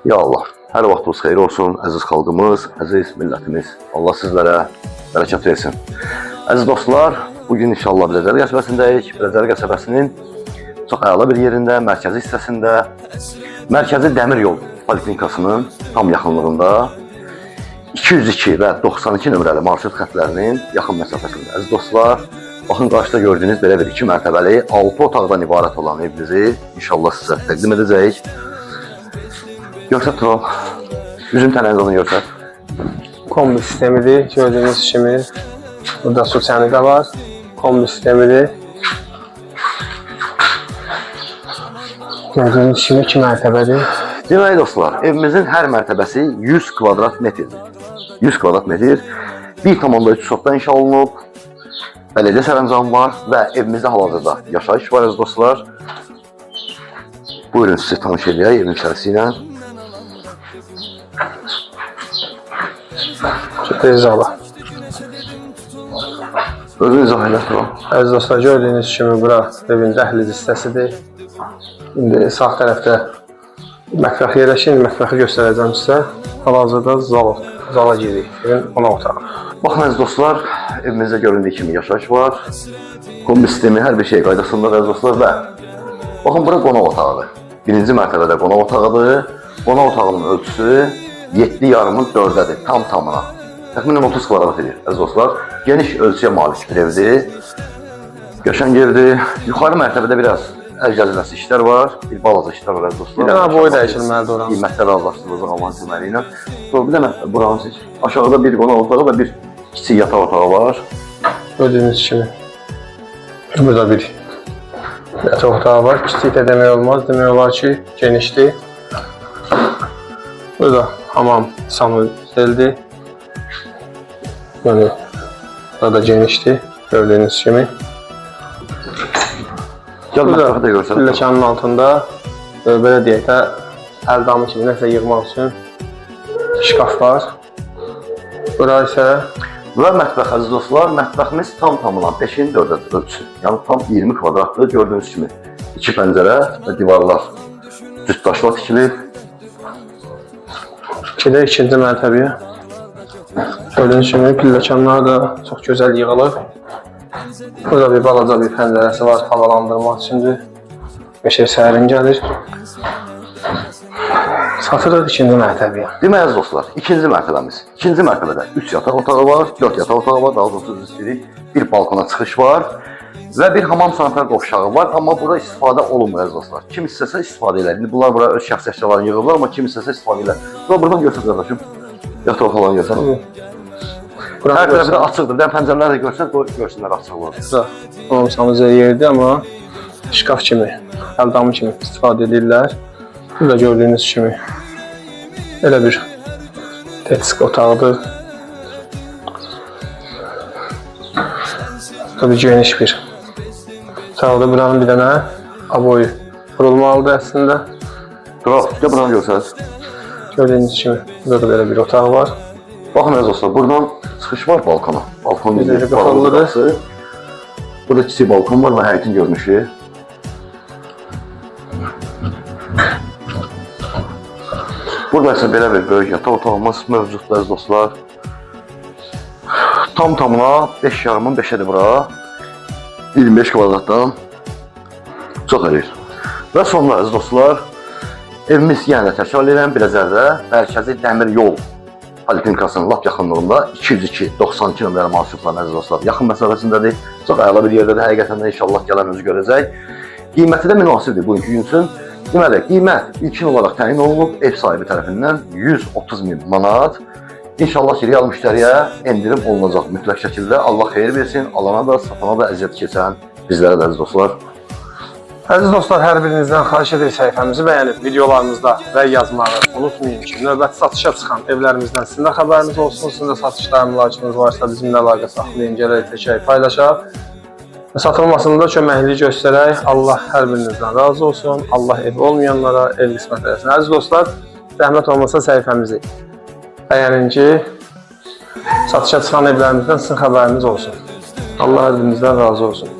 Ya Allah, hər vaxtınız xeyir olsun, əziz xalqımız, əziz millətimiz. Allah sizlərə bərəkət versin. Əziz dostlar, bugün inşallah Biləcəri qəsəbəsindəyik. Biləcəri qəsəbəsinin çox əla bir yerində, mərkəzi hissəsində, mərkəzi dəmir yol poliklinikasının tam yaxınlığında 202 və 92 nömrəli marşrut xətlərinin yaxın məsafəsində. Əziz dostlar, baxın qarşıda gördüyünüz belə bir 2 mərtəbəli 6 otaqdan ibarət olan evimizi inşallah sizə təqdim edəcəyik. Görsət Tural, üzüm tənəzini görsət. Kombi sistemidir, gördüyünüz kimi. Burada su çəni də var. Kombi sistemidir. Gördüyünüz kimi 2 mərtəbədir. Deməli dostlar, evimizin hər mərtəbəsi 100 kvadrat metrdir. 100 kvadrat metr, 1,3 sotda inşa olunub, bələdiyyə sərəncamı var və evimizdə hal-hazırda yaşayış var əziz dostlar. Buyurun sizi tanış edək evin içərisi ilə. İzah. Özün izah elə Tural. Əziz dostlar, gördüyünüz kimi bura evin dəhliz hissəsidir. İndi sağ tərəfdə mətbəx yerləşir. Mətbəxi göstərəcəm sizə. Hal-hazırda zala giririk. Evin qonaq otağı. Baxın əziz dostlar, evimizdə göründüyü kimi yaşayış var. Kombi sistemi, hər bir şey qaydasındadır əziz dostlar və baxın bura qonaq otağıdır. Birinci mərtəbədə qonaq otağıdır. Qonaq otağının ölçüsü 7,5-ın 4-dədir, tam tamına. Təxminən 30 kvadrat edir əziz dostlar. Geniş ölçüyə malik bir evdir. Qəşəng evdir. Yuxarı mərtəbədə biraz əl gəzməsi işlər var. Bir balaca işlər var əziz dostlar. Bir dənə boyu dəyişilməlidir oranın. Qiymətlər razılaşdırılacaq Allahın köməyi ilə. Sonra bir dənə buranı seç. Aşağıda bir qonaq otağı və bir kiçik yataq otağı var. Gördüyünüz kimi. Burada bir yataq otağı var. Kiçik də demək olmaz. Demək olar ki, genişdir. Burada hamam sanuzeldir. Yəni, burada genişdir. Gördüyünüz kimi. Burada pilləkanın altında belə deyək də əl damı kimi nəsə yığmaq üçün şkaf var. Bura isə və mətbəx əziz dostlar, mətbəximiz tam tamına 5-in 4-də ölçüsü. Yəni tam 20 kvadratdır. Gördüyünüz kimi 2 pəncərə və divarlar cüt daşla tikilib. İkidə ikinci mərtəbəyə. Gördüyünüz kimi pilləkanlar da çox gözəl yığılır. Burada bir balaca bir pəncərəsi var, havalandırmaq üçündür. Beşər sərin gəlir. Satırıq ikinci mərtəbəyə. Demək əziz dostlar, ikinci mərtəbəmiz. İkinci mərtəbədə 3 yataq otağı var, 4 yataq otağı var, daha doğrusu istəyirik. Bir balkona çıxış var və bir hamam sanitar qovşağı var, amma burada istifadə olunmur əziz dostlar. Kim istəsə istifadə edir. İndi bunlar bura öz şəxsi əşyalarını yığırlar, amma kim istəsə istifadə edir. Buradan görsün qardaşım. Yataq otağı görsün. Hər tərəfi də açıqdır. Bir pəncərələri də görsən, görsünlər açıq olur. Hamam sanuzel yerdir, amma şkaf kimi, əl damı kimi istifadə edirlər. Burada gördüyünüz kimi elə bir tetisk otağıdır. Tabii geniş bir otaqda buranın bir dənə aboyu vurulmalıdır əslində. Tural, gəl buranı görsəniz. Gördüyünüz kimi burada belə bir otaq var. Baxın əziz dostlar, buradan çıxış var balkona. Balkon bir qapalıdır. Burada kiçik balkon var və həyətin görünüşü. Burada isə belə bir böyük yataq otağımız mövcuddur əziz dostlar. Tam tamına 5,5-ın 5-ədir bura. 25 kvadratdan çox edir. Və sonra əziz dostlar, evimiz yenə də təkrar edirəm Biləcərdə mərkəzi dəmir yol poliklinikasının lap yaxınlığında 202-92 nömrəli marşrutların əziz dostlar yaxın məsafəsindədir. Çox əla bir yerdədir. Həqiqətən də inşallah gələn özü görəcək. Qiyməti də münasibdir bugünkü gün üçün. Deməli, qiymət ilkin olaraq təyin olunub ev sahibi tərəfindən 130.000 manat. İnşallah ki, real müştəriyə endirim olunacaq mütləq şəkildə. Allah xeyir versin, alana da, satana da əziyyət keçən bizlərə də əziz dostlar. Əziz dostlar, hər birinizdən xahiş edirik səhifəmizi bəyənib videolarımızda rəy yazmağı unutmayın ki, növbəti satışa çıxan evlərimizdən sizin də xəbəriniz olsun. Sizin də satışlar, mülakiniz varsa bizimlə əlaqə saxlayın, gələk təkək paylaşaq. Satılmasında köməkliyi göstərək. Allah hər birinizdən razı olsun. Allah ev olmayanlara ev qismət eləsin. Əziz dostlar, zəhmət olmasa səhifəmizi bəyənin ki, satışa çıxan evlərimizdən sizin xəbəriniz olsun. Allah hər birinizdən razı olsun.